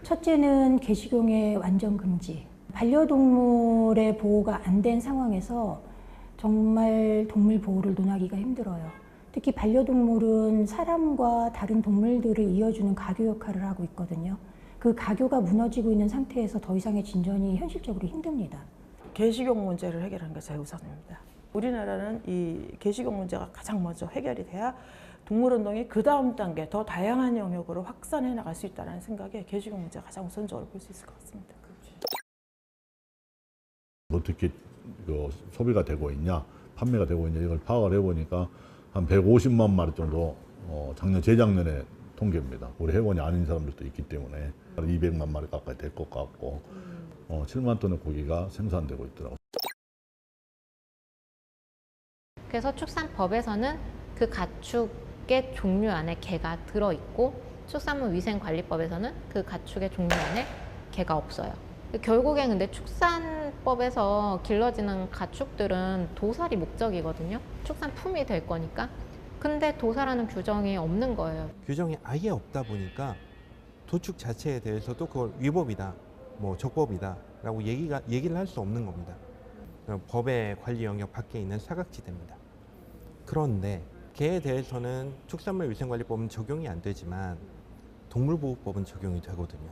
첫째는 개식용의 완전 금지. 반려동물의 보호가 안 된 상황에서 정말 동물 보호를 논하기가 힘들어요. 특히 반려동물은 사람과 다른 동물들을 이어주는 가교 역할을 하고 있거든요. 그 가교가 무너지고 있는 상태에서 더 이상의 진전이 현실적으로 힘듭니다. 개식용 문제를 해결하는 게 제우선입니다. 우리나라는 이 개식용 문제가 가장 먼저 해결이 돼야 동물운동이 그 다음 단계 더 다양한 영역으로 확산해 나갈 수 있다는 생각에 개식용 문제가 가장 우선적으로 볼 수 있을 것 같습니다. 어떻게 소비가 되고 있냐, 판매가 되고 있냐 이걸 파악을 해보니까 한 150만 마리 정도 작년, 재작년에 통계입니다. 우리 회원이 아닌 사람들도 있기 때문에 200만 마리 가까이 될 것 같고 7만 톤의 고기가 생산되고 있더라고요. 그래서 축산법에서는 그 가축의 종류 안에 개가 들어있고 축산물 위생관리법에서는 그 가축의 종류 안에 개가 없어요. 결국엔 근데 축산법에서 길러지는 가축들은 도살이 목적이거든요. 축산품이 될 거니까. 근데 도살하는 규정이 없는 거예요. 규정이 아예 없다 보니까 도축 자체에 대해서도 그걸 위법이다, 뭐 적법이다 라고 얘기를 할 수 없는 겁니다. 법의 관리 영역 밖에 있는 사각지대입니다. 그런데 개에 대해서는 축산물위생관리법은 적용이 안 되지만 동물보호법은 적용이 되거든요.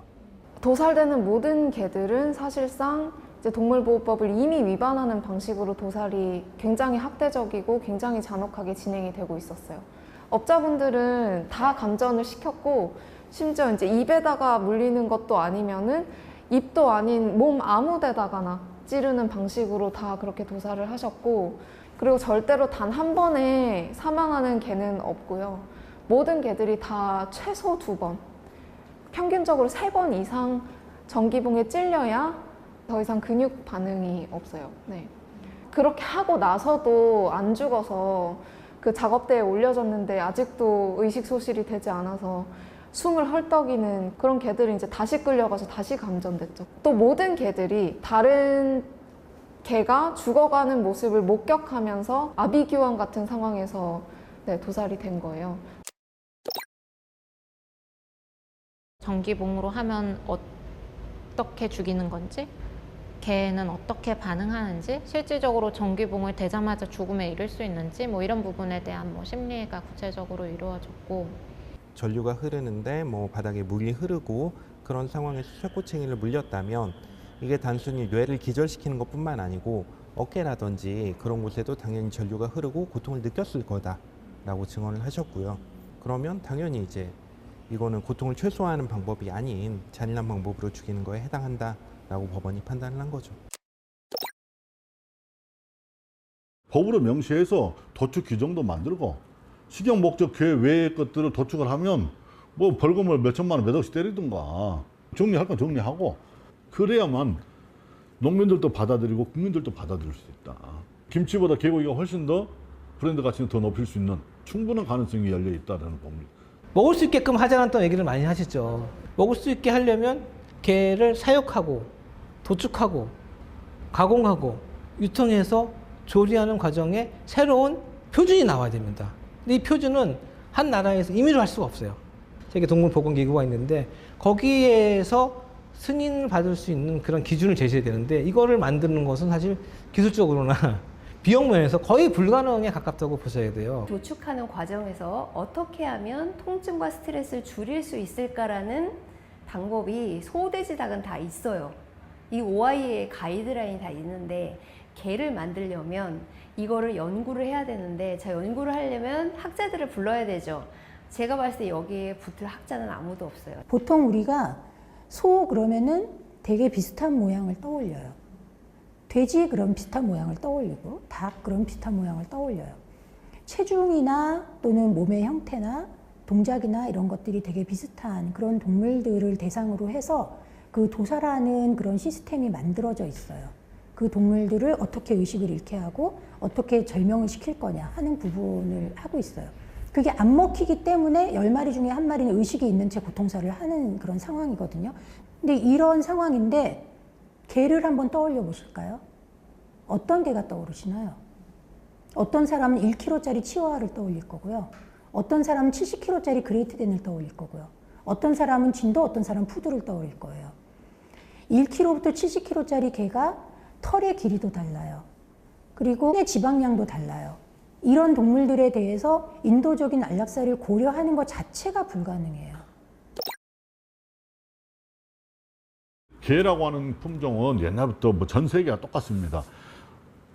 도살되는 모든 개들은 사실상 이제 동물보호법을 이미 위반하는 방식으로 도살이 굉장히 학대적이고 굉장히 잔혹하게 진행이 되고 있었어요. 업자분들은 다 감전을 시켰고 심지어 이제 입에다가 물리는 것도 아니면은 입도 아닌 몸 아무 데다가나 찌르는 방식으로 다 그렇게 도살을 하셨고, 그리고 절대로 단 한 번에 사망하는 개는 없고요. 모든 개들이 다 최소 2번, 평균적으로 3번 이상 전기봉에 찔려야 더 이상 근육 반응이 없어요. 네. 그렇게 하고 나서도 안 죽어서 그 작업대에 올려졌는데 아직도 의식소실이 되지 않아서 숨을 헐떡이는 그런 개들이 이제 다시 끌려가서 다시 감전됐죠. 또 모든 개들이 다른 개가 죽어가는 모습을 목격하면서 아비규환 같은 상황에서 도살이 된 거예요. 전기봉으로 하면 어떻게 죽이는 건지, 개는 어떻게 반응하는지, 실질적으로 전기봉을 대자마자 죽음에 이를 수 있는지, 뭐 이런 부분에 대한 심리가 구체적으로 이루어졌고, 전류가 흐르는데 바닥에 물이 흐르고 그런 상황에서 쇠꼬챙이를 물렸다면 이게 단순히 뇌를 기절시키는 것뿐만 아니고 어깨라든지 그런 곳에도 당연히 전류가 흐르고 고통을 느꼈을 거다라고 증언을 하셨고요. 그러면 당연히 이제 이거는 고통을 최소화하는 방법이 아닌 잔인한 방법으로 죽이는 거에 해당한다라고 법원이 판단을 한 거죠. 법으로 명시해서 도축 규정도 만들고 식용 목적 개 외의 것들을 도축을 하면 벌금을 몇 천만 원, 몇 억씩 때리든가 정리할 건 정리하고, 그래야만 농민들도 받아들이고 국민들도 받아들일 수 있다. 김치보다 개고기가 훨씬 더 브랜드 가치는 더 높일 수 있는 충분한 가능성이 열려 있다는 겁니다. 먹을 수 있게끔 하자는 얘기를 많이 하시죠. 먹을 수 있게 하려면 개를 사육하고 도축하고 가공하고 유통해서 조리하는 과정에 새로운 표준이 나와야 됩니다. 근데 이 표준은 한 나라에서 임의로 할 수가 없어요. 세계 동물보건기구가 있는데 거기에서 승인을 받을 수 있는 그런 기준을 제시해야 되는데, 이거를 만드는 것은 사실 기술적으로나 비용 면에서 거의 불가능에 가깝다고 보셔야 돼요. 도축하는 과정에서 어떻게 하면 통증과 스트레스를 줄일 수 있을까라는 방법이 소돼지 닭은 다 있어요. 이 OI의 가이드라인이 다 있는데, 개를 만들려면 이거를 연구를 해야 되는데, 자, 연구를 하려면 학자들을 불러야 되죠. 제가 봤을 때 여기에 붙을 학자는 아무도 없어요. 보통 우리가 소 그러면은 되게 비슷한 모양을 떠올려요. 돼지 그럼 비슷한 모양을 떠올리고, 닭 그럼 비슷한 모양을 떠올려요. 체중이나 또는 몸의 형태나 동작이나 이런 것들이 되게 비슷한 그런 동물들을 대상으로 해서 그 도살하는 그런 시스템이 만들어져 있어요. 그 동물들을 어떻게 의식을 잃게 하고 어떻게 절명을 시킬 거냐 하는 부분을 하고 있어요. 그게 안 먹히기 때문에 10마리 중에 1마리는 의식이 있는 채 고통사를 하는 그런 상황이거든요. 근데 이런 상황인데 개를 한번 떠올려 보실까요? 어떤 개가 떠오르시나요? 어떤 사람은 1kg짜리 치와와를 떠올릴 거고요. 어떤 사람은 70kg짜리 그레이트 댄을 떠올릴 거고요. 어떤 사람은 진도, 어떤 사람은 푸드를 떠올릴 거예요. 1kg부터 70kg짜리 개가 털의 길이도 달라요. 그리고 의 지방량도 달라요. 이런 동물들에 대해서 인도적인 안락사를 고려하는 것 자체가 불가능해요. 개라고 하는 품종은 옛날부터 뭐 전 세계가 똑같습니다.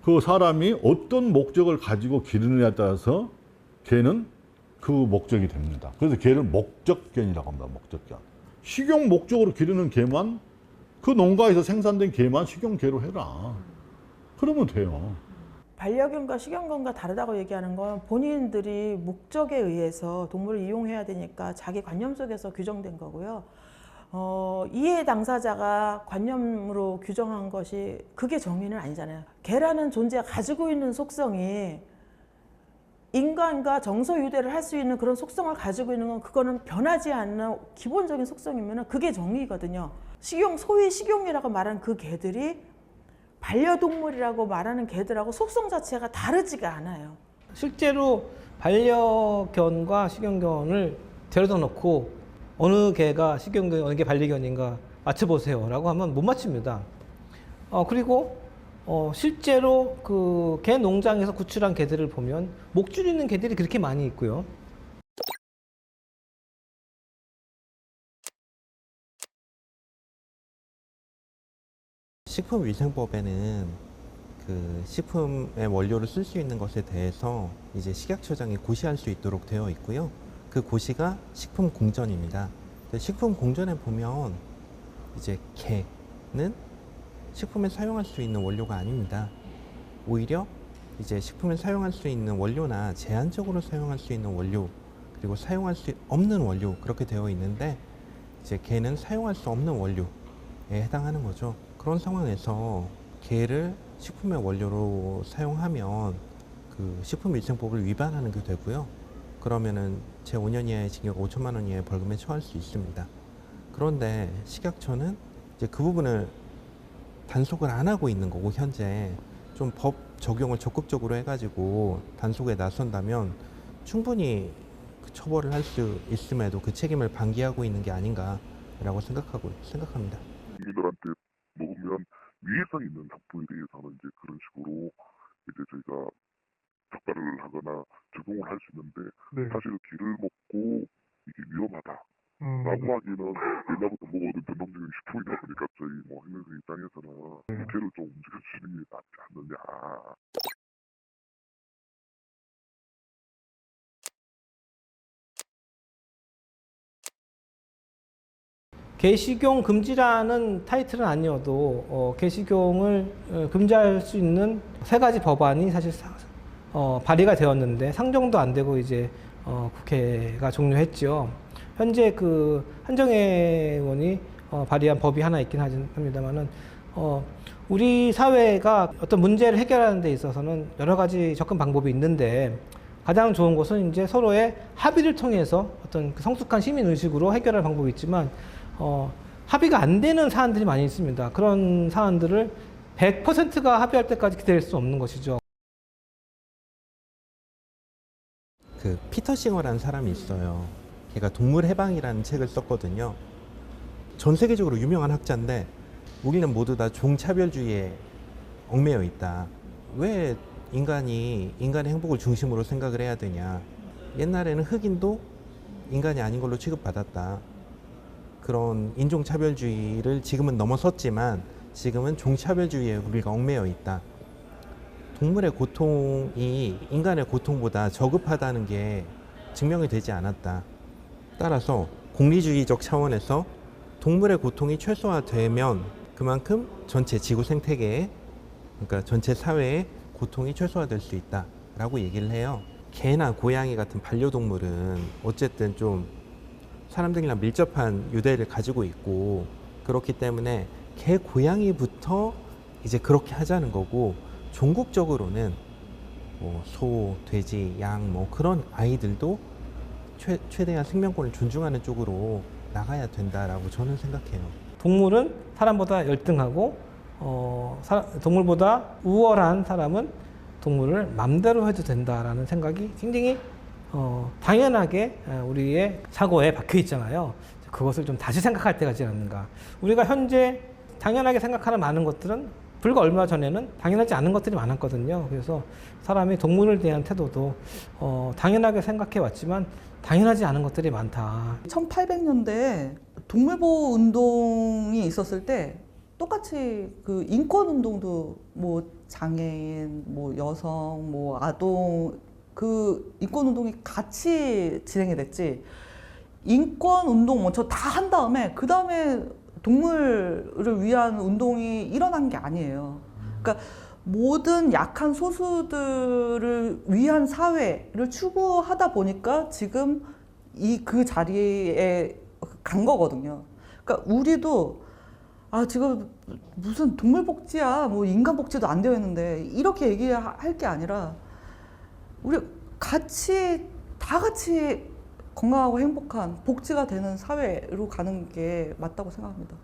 그 사람이 어떤 목적을 가지고 기르느냐에 따라서 개는 그 목적이 됩니다. 그래서 개를 목적견이라고 합니다. 목적견. 식용 목적으로 기르는 개만, 그 농가에서 생산된 개만 식용개로 해라. 그러면 돼요. 반려견과 식용견과 다르다고 얘기하는 건 본인들이 목적에 의해서 동물을 이용해야 되니까 자기 관념 속에서 규정된 거고요. 이해 당사자가 관념으로 규정한 것이 그게 정의는 아니잖아요. 개라는 존재가 가지고 있는 속성이 인간과 정서유대를 할 수 있는 그런 속성을 가지고 있는 건 그거는 변하지 않는 기본적인 속성이면 그게 정의거든요. 소위 식용이라고 말하는 그 개들이 반려동물이라고 말하는 개들하고 속성 자체가 다르지가 않아요. 실제로 반려견과 식용견을 데려다 놓고 어느 개가 식용견, 어느 개 반려견인가 맞춰보세요라고 하면 못 맞춥니다. 그리고 실제로 그 개 농장에서 구출한 개들을 보면 목줄 있는 개들이 그렇게 많이 있고요. 식품위생법에는 그 식품의 원료를 쓸 수 있는 것에 대해서 이제 식약처장이 고시할 수 있도록 되어 있고요. 그 고시가 식품공전입니다. 식품공전에 보면 이제 개는 식품에 사용할 수 있는 원료가 아닙니다. 오히려 이제 식품에 사용할 수 있는 원료나 제한적으로 사용할 수 있는 원료, 그리고 사용할 수 없는 원료, 그렇게 되어 있는데 이제 개는 사용할 수 없는 원료에 해당하는 거죠. 그런 상황에서 개를 식품의 원료로 사용하면 그 식품위생법을 위반하는 게 되고요. 그러면은 제 5년 이하의 징역 5천만 원 이하의 벌금에 처할 수 있습니다. 그런데 식약처는 이제 그 부분을 단속을 안 하고 있는 거고, 현재 좀 법 적용을 적극적으로 해가지고 단속에 나선다면 충분히 그 처벌을 할 수 있음에도 그 책임을 방기하고 있는 게 아닌가라고 생각합니다. 국민들한테 먹으면 위해성 있는 작품에 대해서는 이제 그런 식으로 이제 저희가 처벌을 하거나 적용을 할 수 있는데 사실 개를 먹고 이게 위험하다라고 하기는 옛날부터 먹어오던 전통적인 식품이다 보니까 저희 뭐 행정사 입장에서는 개를 좀 움직여주시는 게 낫지 않느냐. 개식용 금지라는 타이틀은 아니어도 개식용을 금지할 수 있는 3가지 법안이 사실 발의가 되었는데 상정도 안 되고 이제 국회가 종료했죠. 현재 그 한정혜 의원이 발의한 법이 하나 있긴 합니다만은 우리 사회가 어떤 문제를 해결하는 데 있어서는 여러 가지 접근 방법이 있는데 가장 좋은 것은 이제 서로의 합의를 통해서 어떤 성숙한 시민 의식으로 해결할 방법이 있지만 합의가 안 되는 사안들이 많이 있습니다. 그런 사안들을 100%가 합의할 때까지 기다릴 수 없는 것이죠. 그 피터 싱어라는 사람이 있어요. 걔가 동물 해방이라는 책을 썼거든요. 전 세계적으로 유명한 학자인데 우리는 모두 다 종차별주의에 얽매여 있다. 왜 인간의 행복을 중심으로 생각을 해야 되냐. 옛날에는 흑인도 인간이 아닌 걸로 취급받았다. 그런 인종차별주의를 지금은 넘어섰지만 지금은 종차별주의에 우리가 얽매여 있다. 동물의 고통이 인간의 고통보다 저급하다는 게 증명이 되지 않았다. 따라서 공리주의적 차원에서 동물의 고통이 최소화되면 그만큼 전체 지구 생태계에, 그러니까 전체 사회의 고통이 최소화될 수 있다라고 얘기를 해요. 개나 고양이 같은 반려동물은 어쨌든 좀 사람들이랑 밀접한 유대를 가지고 있고 그렇기 때문에 개, 고양이부터 이제 그렇게 하자는 거고, 종국적으로는 뭐 소, 돼지, 양 뭐 그런 아이들도 최대한 생명권을 존중하는 쪽으로 나가야 된다라고 저는 생각해요. 동물은 사람보다 열등하고 동물보다 우월한 사람은 동물을 맘대로 해도 된다라는 생각이 굉장히 당연하게 우리의 사고에 박혀 있잖아요. 그것을 좀 다시 생각할 때가 있지 않는가. 우리가 현재 당연하게 생각하는 많은 것들은 불과 얼마 전에는 당연하지 않은 것들이 많았거든요. 그래서 사람이 동물에 대한 태도도 당연하게 생각해 왔지만 당연하지 않은 것들이 많다. 1800년대에 동물보호 운동이 있었을 때 똑같이 그 인권 운동도 뭐 장애인, 뭐 여성, 뭐 아동 그 인권 운동이 같이 진행이 됐지. 인권 운동 먼저 다 한 다음에 그 다음에 동물을 위한 운동이 일어난 게 아니에요. 그러니까 모든 약한 소수들을 위한 사회를 추구하다 보니까 지금 그 자리에 간 거거든요. 그러니까 우리도 지금 무슨 동물 복지야, 뭐 인간 복지도 안 되어 있는데 이렇게 얘기할 게 아니라 우리 다 같이 건강하고 행복한 복지가 되는 사회로 가는 게 맞다고 생각합니다.